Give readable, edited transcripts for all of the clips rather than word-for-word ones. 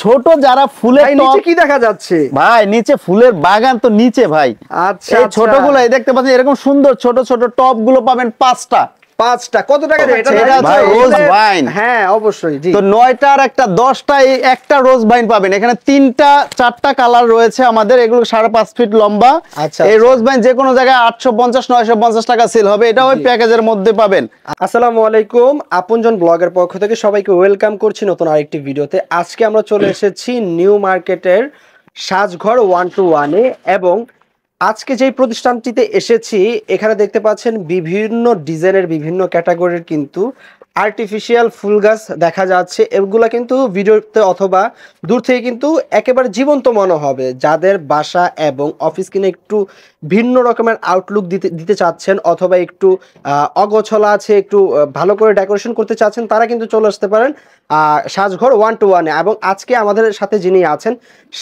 ছোট যারা ফুলের নিচে কি দেখা যাচ্ছে ভাই, নিচে ফুলের বাগান তো নিচে ভাই। আচ্ছা, এই ছোটগুলো দেখতে পাচ্ছেন, এরকম সুন্দর ছোট ছোট টপ গুলো পাবেন 5টা। কত টাকা ভাই রোজ ভাইন? হ্যাঁ অবশ্যই জি। তো 9টার একটা 10টা, এই একটা রোজ ভাইন পাবেন এখানে। 3টা 4টা কালার রয়েছে আমাদের, এগুলো 5.5 ফিট লম্বা। এই রোজ ভাইন যে কোনো জায়গায় 850-950 টাকা সেল হবে, এটা ওই প্যাকেজের মধ্যে পাবেন। আসসালামু আলাইকুম, আপনজন ব্লগের পক্ষ থেকে সবাইকে ওয়েলকাম করছি নতুন আরেকটি ভিডিওতে। আজকে আমরা চলে এসেছি নিউ মার্কেটের সাজঘর 121-এ, এবং আজকে যেই প্রতিষ্ঠানটিতে এসেছি এখানে দেখতে পাচ্ছেন বিভিন্ন ডিজাইনের বিভিন্ন ক্যাটাগরির কিন্তু আর্টিফিশিয়াল ফুল গাছ দেখা যাচ্ছে। এগুলা কিন্তু ভিডিওতে অথবা দূর থেকে কিন্তু একেবারে জীবন্ত মনে হবে। যাদের বাসা এবং অফিস কিনে একটু ভিন্ন রকমের আউটলুক দিতে চাচ্ছেন, অথবা একটু অগোছলা আছে, একটু ভালো করে ডেকোরেশন করতে চাচ্ছেন, তারা কিন্তু চলে আসতে পারেন সাজঘর 121-এ। এবং আজকে আমাদের সাথে যিনি আছেন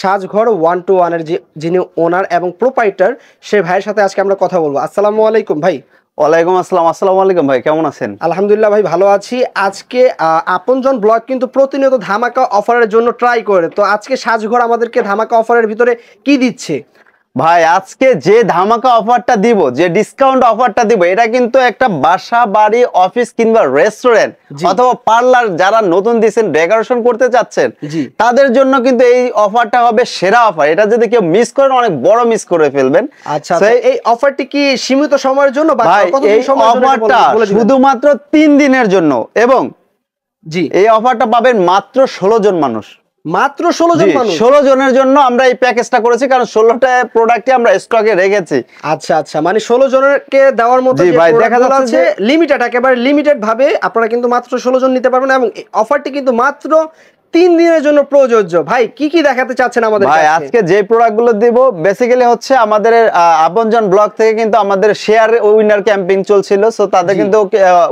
সাজঘর 121-এর যিনি ওনার এবং প্রোপাইটার, সে ভাইয়ের সাথে আজকে আমরা কথা বলবো। আসসালামু আলাইকুম ভাই। ওয়ালাইকুম আসসালাম। আসসালামু আলাইকুম ভাই, কেমন আছেন? আলহামদুলিল্লাহ ভাই, ভালো আছি। আজকে আপনজন ব্লগ কিন্তু প্রতিনিয়ত ধামাকা অফারের জন্য ট্রাই করে, তো আজকে সাজঘর আমাদেরকে ধামাকা অফারের ভিতরে কি দিচ্ছে? ভাই আজকে যে ধামাকা অফারটা দিব, যে ডিসকাউন্ট অফারটা দিব, এটা কিন্তু একটা বাসা বাড়ি অফিস কিংবা রেস্টুরেন্ট অথবা পার্লার যারা নতুন দিচ্ছেন ডেকোরেশন করতে চাচ্ছেন তাদের জন্য কিন্তু এই অফারটা হবে সেরা অফার। এটা যদি কেউ মিস করেন অনেক বড় মিস করে ফেলবেন। আচ্ছা, এই অফারটি কি সীমিত সময়ের জন্য? ভাই এই অফারটা শুধুমাত্র 3 দিনের জন্য, এবং এই অফারটা পাবেন মাত্র 16 জন মানুষ। মাত্র 16 জন মানুষ? 16 জনের জন্য আমরা এই প্যাকেজটা করেছি, কারণ 16টা প্রোডাক্টই আমরা স্টকে রেখেছি। আচ্ছা, মানে 16 জনকে দেওয়ার মতো যে দেখা যাচ্ছে লিমিটেড, একেবারে লিমিটেড ভাবে আপনারা কিন্তু মাত্র 16 জন নিতে পারবেন, এবং অফারটি কিন্তু মাত্র 3 দিনের জন্য প্রযোজ্য। ভাই কি কি দেখাতে চাচ্ছেন আমাদের? ভাই আজকে যে প্রোডাক্টগুলো দিব বেসিক্যালি হচ্ছে আমাদের আপনজন ব্লগ থেকে কিন্তু আমাদের শেয়ার উইনার ক্যাম্পেইন চলছিল, সো তাদের কিন্তু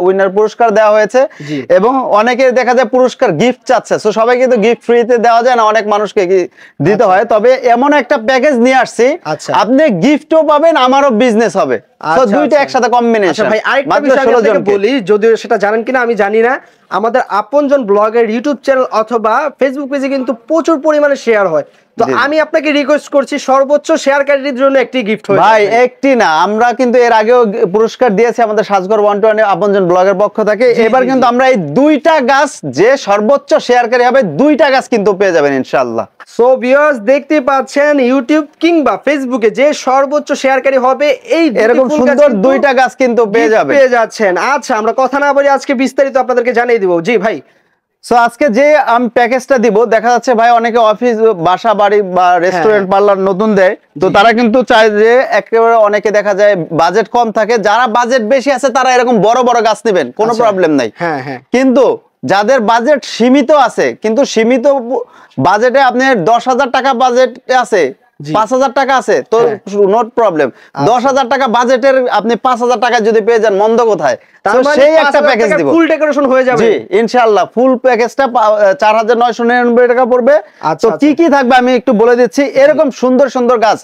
উইনার পুরস্কার দেওয়া হয়েছে, এবং অনেকে দেখা যায় পুরস্কার গিফট চাচ্ছে। সো সবাই কিন্তু গিফট ফ্রিতে দেওয়া যায় না, অনেক মানুষকে দিতে হয়। তবে এমন একটা প্যাকেজ নিয়ে আসছি, আপনি গিফটও পাবেন, আমারও বিজনেস হবে। সো দুইটা একসাথে কম্বিনেশন। ভাই আরেকটা বিষয় বলি, যদিও সেটা জানেন কিনা আমি জানি না, আমাদের আপনজন ব্লগের ইউটিউব চ্যানেল অথবা ফেসবুক পেজে কিন্তু প্রচুর পরিমাণে শেয়ার হয়। তো আমি আপনাকে রিকোয়েস্ট করছি সর্বোচ্চ শেয়ারকারীদের জন্য একটি গিফট হবে। ভাই একটি না, আমরা কিন্তু এর আগেও পুরস্কার দিয়েছি আমাদের সাজঘর 121 আপনজন ব্লগের পক্ষ থেকে। এবার কিন্তু আমরা এই 2টা গাছ, যে সর্বোচ্চ শেয়ারকারী হবে 2টা গাছ কিন্তু পেয়ে যাবেন ইনশাআল্লাহ। সো ভিউয়ার্স দেখতে পাচ্ছেন ইউটিউব কিংবা ফেসবুকে যে সর্বোচ্চ শেয়ারকারী হবে এই এরকম সুন্দর 2টা গাছ কিন্তু পেয়ে যাচ্ছেন। আচ্ছা, আমরা কথা না বলি আজকে বিস্তারিত আপনাদেরকে জানিয়ে দিব। জি ভাই, সো আজকে যে আমি প্যাকেজটা দিব, দেখা যাচ্ছে ভাই অনেকে অফিস বাসা বাড়ি বা রেস্টুরেন্ট পার্লার নতুন দেয়, তো তারা কিন্তু চায় যে একেবারে, অনেকে দেখা যায় বাজেট কম থাকে, যারা বাজেট বেশি আছে তারা এরকম বড় বড় গাছ নেবেন, কোনো প্রবলেম নাই। কিন্তু যাদের বাজেট সীমিত আছে, কিন্তু সীমিত বাজেটে আপনি 10,000 টাকা বাজেট আছে, 5,000 টাকা আছে, তো নোট প্রবলেম। 10,000 টাকা বাজেটের আপনি 5,000 টাকা যদি পেয়ে যান, মন্দ কোথায়? সেই একটা প্যাকেজ দিব, ফুল ডেকোরেশন হয়ে যাবে। জি ইনশাআল্লাহ ফুল প্যাকেজটা 4,999 টাকা পড়বে। তো কি কি থাকবে আমি একটু বলে দিচ্ছি। এরকম সুন্দর সুন্দর গাছ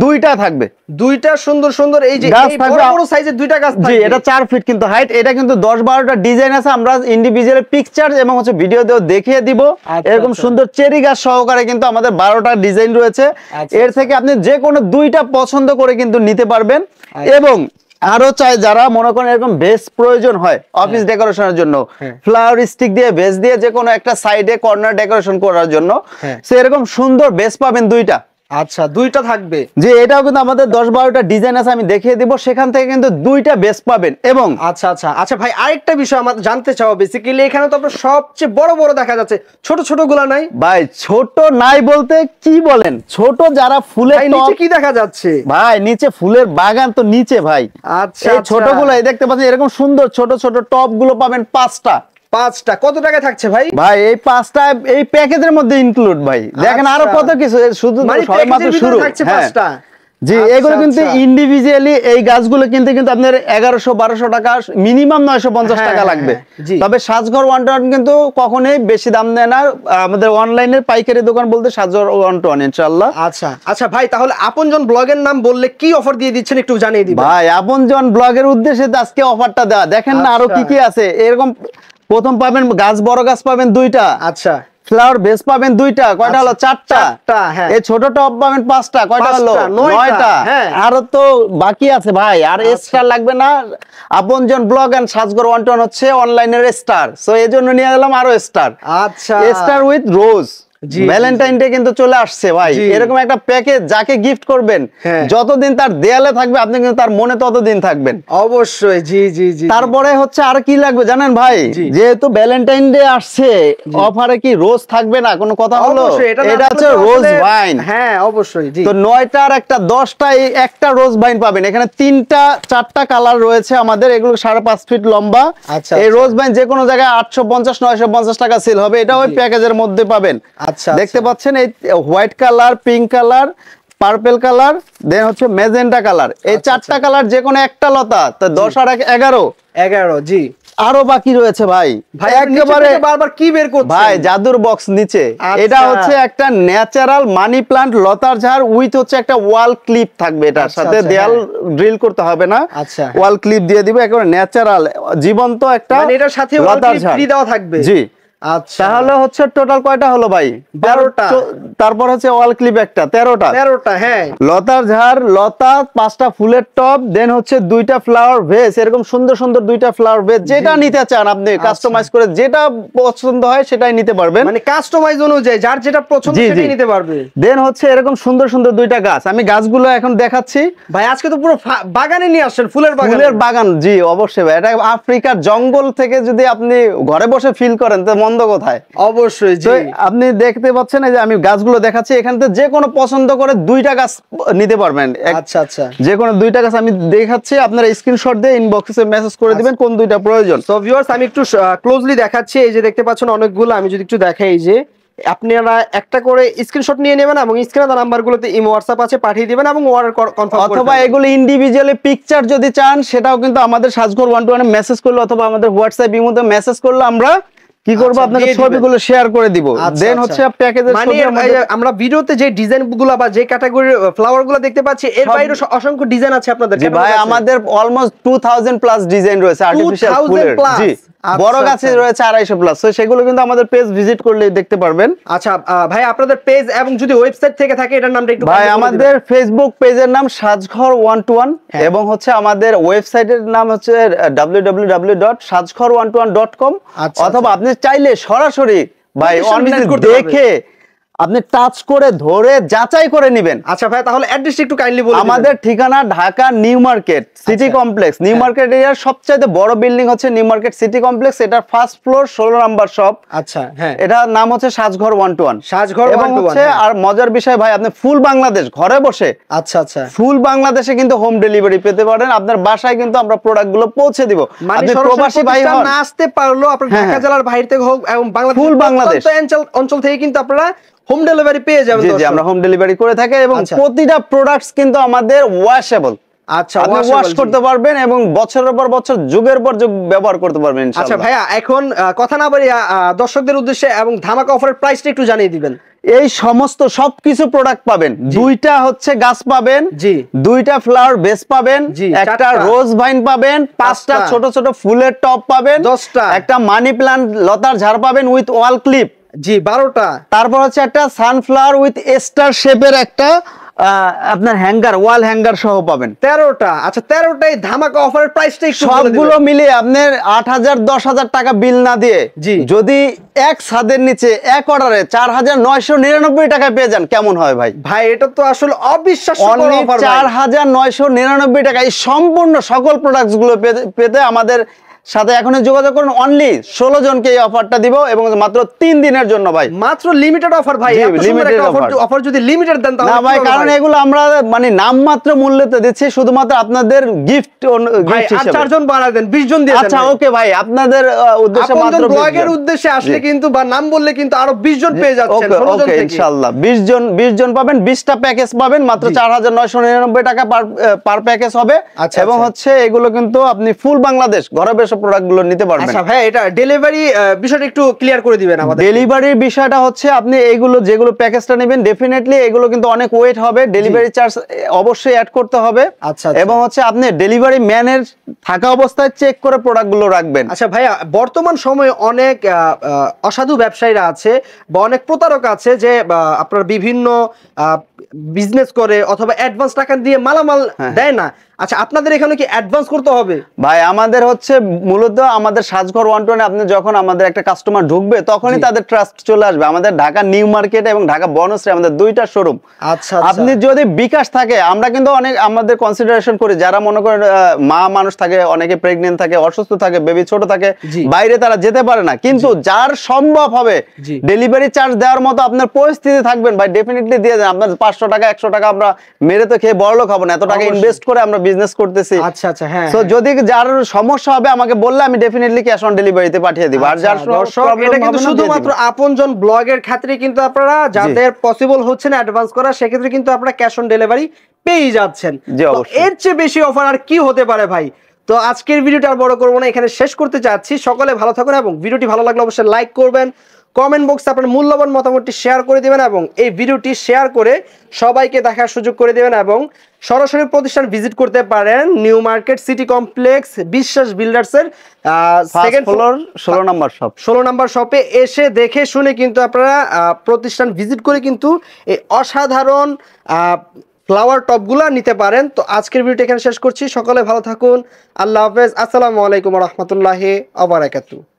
2টা থাকবে, 2টা সুন্দর সুন্দর এই যে বড় বড় সাইজের 2টা গাছ থাকবে। জি এটা 4 ফিট কিন্তু হাইট। এটা কিন্তু 10-12টা ডিজাইন আছে, আমরা ইন্ডিভিজুয়াল পিকচার এবং হচ্ছে ভিডিও দিয়েও দেখিয়ে দিব। এরকম সুন্দর চেরি গাছ সহকারে কিন্তু আমাদের 12টা ডিজাইন রয়েছে। এর থেকে আপনি যে কোনো 2টা পছন্দ করে কিন্তু নিতে পারবেন। এবং আরো চাই যারা মনে করেন এরকম বেস প্রয়োজন হয় অফিস ডেকোরেশনের জন্য, ফ্লাওয়ার স্টিক দিয়ে বেস দিয়ে যে কোনো একটা সাইডে কর্নার ডেকোরেশন করার জন্য, সেরকম সুন্দর বেস পাবেন 2টা। আচ্ছা, 2টা থাকবে। যে এটাও কিন্তু আমাদের 10-12টা ডিজাইন আছে, আমি দেখিয়ে দিব, সেখান থেকে কিন্তু 2টা বেস পাবেন। এবং আচ্ছা ভাই আরেকটা বিষয় আমার জানতে চাও, বেসিক্যালি এখানে তো আপনার সবচেয়ে বড় বড় দেখা যাচ্ছে, ছোট ছোট গুলা নাই? ভাই ছোট নাই বলতে কি বলেন, ছোট যারা ফুলের নিচে কি দেখা যাচ্ছে? ভাই নিচে ফুলের বাগান তো নিচে ভাই। আচ্ছা, এই ছোটগুলো দেখতে পাচ্ছেন, এরকম সুন্দর ছোট ছোট টপ গুলো পাবেন 5টা। কত টাকা থাকছে ভাই? ভাই এই 5টা এই প্যাকেজের মধ্যে ইনক্লুড। ভাই দেখেন আরো কত কিছু, শুধু সবেমাত্র শুরু। জি এগুলো কিন্তু ইন্ডিভিজুয়ালি এই গাছগুলো কিনতে কিন্তু আপনার 1100-1200 টাকা, মিনিমাম 950 টাকা লাগবে। তবে সাজঘর 121 কিন্তু কখনোই বেশি দাম দেয় না, আমাদের অনলাইনের পাইকারি দোকান বলতে সাজঘর 121 ইনশাআল্লাহ। আচ্ছা ভাই, তাহলে আপনজন ব্লগের নাম বললে কি অফার দিয়ে দিচ্ছেন একটু জানিয়ে দিবেন। ভাই আপনজন ব্লগের উদ্দেশ্যে আজকে অফারটা দেওয়া, দেখেন না আরো কি কি আছে। এরকম প্রথম পাবেন গাছ, বড় গাছ পাবেন 2টা, আচ্ছা ফ্লাওয়ার বেস পাবেন 2টা, কয়টা হলো 4টা, হ্যাঁ এই ছোট টপ পাবেন 5টা, কয়টা হলো 9টা, হ্যাঁ আরো তো বাকি আছে ভাই, আর এক্সট্রা লাগবে না। আপনজন ব্লগ এন্ড সাজঘর 121 হচ্ছে অনলাইনের স্টার, সো এজন্য নিয়ে গেলাম আরো স্টার, আচ্ছা star with rose. Valentine day কিন্তু চলে আসছে ভাই, এরকম একটা প্যাকেজ যাকে গিফট করবেন যতদিন তার দেয়ালে থাকবে আপনি কিন্তু তার মনে ততদিন থাকবেন অবশ্যই। জি জি জি। তারপরে হচ্ছে আর কি লাগবে জানেন ভাই, যেহেতু ভ্যালেন্টাইন ডে আসছে, অফারে কি রোজ থাকবে না কোনো কথা হলো? এটা হচ্ছে রোজ ভাইন। হ্যাঁ অবশ্যই। জি তো 9টার একটা 10টায় একটা রোজ ভাইন পাবেন। এখানে 3টা 4টা কালার রয়েছে আমাদের, এগুলো 5.5 ফিট লম্বা। এই রোজ ভাইন যে কোনো জায়গায় 850 950 টাকা সেল হবে, এটা ওই প্যাকেজের মধ্যে পাবেন। দেখতে পাচ্ছেন এই white colour, pink colour, purple colour, then হচ্ছে মেজেন্টা কালার, এই 4টা কালার যে কোনো একটা লতা, তো 10 আর 11। জি আরো বাকি রয়েছে ভাই, একেবারে বারবার কি বের করছেন ভাই, জাদুর বক্স নিচে। এটা হচ্ছে একটা ন্যাচারাল মানি প্লান্ট লতার ঝাড় উইথ হচ্ছে একটা ওয়াল ক্লিপ থাকবে, এটার সাথে দেয়াল ড্রিল করতে হবে না, ওয়াল ক্লিপ দিয়ে দিবে, একেবারে ন্যাচারাল জীবন্ত একটা, মানে এটার সাথে ওয়াল ক্লিপ ফ্রি দেওয়া থাকবে। জি আচ্ছা, তাহলে হচ্ছে টোটাল কয়টা হলো ভাই? 12টা। তারপর হচ্ছে ওয়াল ক্লিপ একটা, 13টা। হ্যাঁ, লতার ঝাড়, লতা, 5টা ফুলের টপ, দেন হচ্ছে 2টা ফ্লাওয়ার ভেস, এরকম সুন্দর সুন্দর 2টা ফ্লাওয়ার ভেস, যেটা নিতে চান আপনি কাস্টমাইজ করে, যেটা পছন্দ হয় সেটাই নিতে পারবেন, মানে কাস্টমাইজ অনুযায়ী যার যেটা পছন্দ সেটাই নিতে পারবে। দেন হচ্ছে এরকম সুন্দর সুন্দর 2টা গাছ, আমি গাছগুলো এখন দেখাচ্ছি ভাই। আজকে তো পুরো বাগানে নিয়ে আসছেন, ফুলের বাগান। জি অবশ্যই ভাই, এটা আফ্রিকার জঙ্গল থেকে যদি আপনি ঘরে বসে ফিল করেন তো মন্দ কোথায়? অবশ্যই। জি আপনি দেখতে পাচ্ছেন এই যে আমি গাছগুলো দেখাচ্ছি, এখান থেকে যে কোনো পছন্দ করে 2টা গাছ নিতে পারবেন। আচ্ছা আচ্ছা, যে কোনো 2টা গাছ আমি দেখাচ্ছি, আপনারা স্ক্রিনশট দিয়ে ইনবক্সে মেসেজ করে দিবেন কোন 2টা প্রয়োজন। সো ভিউয়ার্স, আমি একটু ক্লোজলি দেখাচ্ছি, এই যে দেখতে পাচ্ছেন অনেকগুলো, আমি যদি একটু দেখাই, এই যে আপনারা একটা করে স্ক্রিনশট নিয়ে নেবেন এবং স্ক্রিনে দেওয়া নাম্বারগুলোতে ইমো হোয়াটসঅ্যাপ আছে, পাঠিয়ে দিবেন এবং অর্ডার কনফার্ম করবেন। অথবা এগুলো ইন্ডিভিজুয়ালি পিকচার যদি চান সেটাও কিন্তু আমাদের সাজঘর 121 মেসেজ করলে অথবা আমাদের হোয়াটসঅ্যাপ ইমোতে মেসেজ করলে আমরা কি করব, আপনাকে ছবিগুলো শেয়ার করে দিব। দেন হচ্ছে প্যাকেজের ছবি, আমরা ভিডিওতে যে ডিজাইনগুলো বা যে ক্যাটাগরির ফ্লাওয়ারগুলো দেখতে পাচ্ছি, এর বাইরে অসংখ্য ডিজাইন আছে আপনাদের। জি ভাই, আমাদের অলমোস্ট 2000 প্লাস ডিজাইন রয়েছে আর্টিফিশিয়াল ফুলের। জি, বড় গাছে রয়েছে 250 প্লাস, তো সেগুলো কিন্তু আমাদের পেজ ভিজিট করলে দেখতে পারবেন। আচ্ছা ভাই, আপনাদের পেজ এবং যদি ওয়েবসাইট থেকে থাকে এটার নামটা একটু ভাই, আমাদের ফেসবুক পেজের নাম সাজঘর 121 এবং হচ্ছে আমাদের ওয়েবসাইটের নাম হচ্ছে www.sajghor121.com। অথবা আপনি চাইলে সরাসরি ভাই অনলাইন দেখে আপনি টাচ করে ধরে যাচাই করে নেবেন। আচ্ছা ভাই, তাহলে অ্যাড্রেসটা একটু কাইন্ডলি বলুন। আমাদের ঠিকানা Dhaka new market city complex. New market এরিয়ার সবচেয়ে বড় বিল্ডিং হচ্ছে নিউ মার্কেট সিটি কমপ্লেক্স, এটার ফার্স্ট ফ্লোর 16 নাম্বার শপ। আচ্ছা হ্যাঁ, এটার নাম হচ্ছে সাজঘর 121। সাজঘর 121 হচ্ছে। আর মজার বিষয় ভাই, আপনি ফুল বাংলাদেশ ঘরে বসে, আচ্ছা আচ্ছা, ফুল বাংলাদেশে কিন্তু হোম ডেলিভারি পেতে পারেন। আপনার বাসায় কিন্তু আমরা প্রোডাক্টগুলো পৌঁছে দিব। আপনি প্রবাসী ভাই না আসতে পারলো, আপনার ঢাকা জেলার বাইরে থেকে হোক এবং বাংলাদেশ ফুল বাংলাদেশ অঞ্চল থেকে কিন্তু আপনারা হোম ডেলিভারি পেয়ে যাবেন। জি জি, আমরা হোম ডেলিভারি করে থাকি এবং প্রতিটা প্রোডাক্টস কিন্তু আমাদের ওয়াশেবল। আচ্ছা, আপনি ওয়াশ করতে পারবেন এবং বছরের পর বছর যুগের পর যুগ ব্যবহার করতে পারবেন ইনশাআল্লাহ। আচ্ছা ভাইয়া, এখন কথা না বাড়িয়ে দর্শকদের উদ্দেশ্যে এবং ধামাকা অফারের প্রাইসটা একটু জানিয়ে দিবেন। এই সমস্ত সবকিছু প্রোডাক্ট পাবেন, 2টা হচ্ছে গাছ পাবেন, জি 2টা ফ্লাওয়ার বেস পাবেন, একটা রোজ ভাইন পাবেন, 5টা ছোট ছোট ফুলের টপ পাবেন, 10টা একটা মানি প্লান্ট লতার ঝাড় পাবেন উইথ ওয়াল ক্লিপ, জি 12টা। তারপর হচ্ছে একটা সানফ্লাওয়ার উইথ স্টার শেপের একটা আপনার হ্যাঙ্গার, ওয়াল হ্যাঙ্গার সহ পাবেন 13টা। আচ্ছা, 13টাই ধামাকা অফারের প্রাইসটা একটু সবগুলো মিলিয়ে আপনার 8000 10000 টাকা বিল না দিয়ে যদি এক ছাদের নিচে এক অর্ডারে 4999 টাকায় পেয়ে যান, কেমন হয় ভাই? ভাই এটা তো আসলে অবিশ্বাস্য অফার। 4999 টাকা এই সম্পূর্ণ সকল প্রোডাক্টস গুলো পেতে আমাদের সাথে এখনই যোগাযোগ করুন। অনলি 16 জনকে এই অফারটা দিব এবং মাত্র 3 দিনের জন্য ভাই, মাত্র লিমিটেড অফার ভাই। লিমিটেড অফার যদি লিমিটেড দেন তাহলে না ভাই, কারণ এগুলো আমরা মানে নামমাত্র মূল্যতে দিচ্ছি শুধুমাত্র আপনাদের গিফট হিসেবে। 4 জন বাড়া দেন, 20 জন দিয়ে দেন। আচ্ছা ওকে ভাই, আপনাদের উদ্দেশ্যে মাত্র ব্লগের উদ্দেশ্যে আসলে কিন্তু বা নাম বললে কিন্তু আরো 20 জন পেয়ে যাচ্ছেন 16 জন থেকে। ইনশাআল্লাহ 20 জন পাবেন, 20টা প্যাকেজ পাবেন, মাত্র 4999 টাকা পার প্যাকেজ হবে। এবং হচ্ছে এগুলো কিন্তু আপনি ফুল বাংলাদেশ ঘরে বসে অনায়াসে প্রোডাক্টগুলো নিতে পারবেন। আচ্ছা ভাই, এটা ডেলিভারি বিষয়টা একটু ক্লিয়ার করে দিবেন আমাদের। ডেলিভারির বিষয়টা হচ্ছে আপনি এইগুলো যেগুলো প্যাকেজটা নেবেন ডেফিনেটলি এগুলো কিন্তু অনেক ওয়েট হবে, ডেলিভারি চার্জ অবশ্যই অ্যাড করতে হবে। আচ্ছা, এবং হচ্ছে আপনি ডেলিভারি ম্যানের থাকা অবস্থায় চেক করে প্রোডাক্টগুলো রাখবেন। আচ্ছা ভাইয়া, বর্তমান সময়ে অনেক অসাধু ব্যবসায়ীরা আছে বা অনেক প্রতারক আছে যে আপনার বিভিন্ন বিজনেস করে অথবা অ্যাডভান্স টাকা দিয়ে মালামাল দেয় না। আচ্ছা, আপনাদের এখানে কি অ্যাডভান্স করতে হবে? ভাই আমাদের হচ্ছে মূলত আমাদের সাজঘর 121 আপনি যখন আমাদের একটা কাস্টমার ঢুকবে তখনই তাদের ট্রাস্ট চলে আসবে। আমাদের ঢাকা নিউ মার্কেট এবং ঢাকা বনশ্রী আমাদের দুইটা শোরুম। আচ্ছা, আপনি যদি বিকাশ থাকে, আমরা কিন্তু অনেক আমাদের কনসিডারেশন করি যারা মনে করেন মা মানুষ থাকে, অনেকে প্রেগনেন্ট থাকে, অসুস্থ থাকে, বেবি ছোট থাকে, বাইরে তারা যেতে পারে না, কিন্তু যার সম্ভব হবে ডেলিভারি চার্জ দেওয়ার মতো আপনার পরিস্থিতি থাকবেন ভাই ডেফিনেটলি দিয়ে দেন। আপনার 500 টাকা 100 টাকা আমরা মেরে তো খেয়ে বড়লোক হবো না, এত টাকা ইনভেস্ট করে আমরা বিজনেস করতেছি। আচ্ছা আচ্ছা, হ্যাঁ। সো যদি যার সমস্যা হবে আমাকে বললে আমি ডেফিনেটলি ক্যাশ অন ডেলিভারিতে পাঠিয়ে দিব। আর যার এটা কিন্তু শুধুমাত্র আপনজন ব্লগের ক্ষেত্রে কিন্তু আপনারা যাদের পসিবল হচ্ছে না অ্যাডভান্স করা, সেক্ষেত্রে কিন্তু আপনারা ক্যাশ অন ডেলিভারি পেয়ে যাচ্ছেন। এর চেয়ে বেশি অফার আর কি হতে পারে ভাই? তো আজকের ভিডিওটা আর বড় করবো না, এখানে শেষ করতে চাচ্ছি। সকলে ভালো থাকুন এবং ভিডিওটি ভালো লাগলে অবশ্যই লাইক করবেন, কমেন্ট বক্সে আপনার মূল্যবান মতামতটি শেয়ার করে দিবেন এবং এই ভিডিওটি শেয়ার করে সবাইকে দেখার সুযোগ করে দিবেন এবং সরাসরি প্রতিষ্ঠান ভিজিট করতে পারেন নিউ মার্কেট সিটি কমপ্লেক্স বিশ্বাস বিল্ডার্সের সেকেন্ড ফ্লোর 16 নাম্বার শপে এসে দেখে শুনে কিন্তু আপনারা প্রতিষ্ঠান ভিজিট করে কিন্তু এই অসাধারণ ফ্লাওয়ার টপগুলা নিতে পারেন। তো আজকের ভিডিওটি এখানে শেষ করছি। সকলে ভালো থাকুন, আল্লাহ হাফেজ, আসসালামু আলাইকুম ওয়া রাহমাতুল্লাহি ওয়া বারাকাতুহু।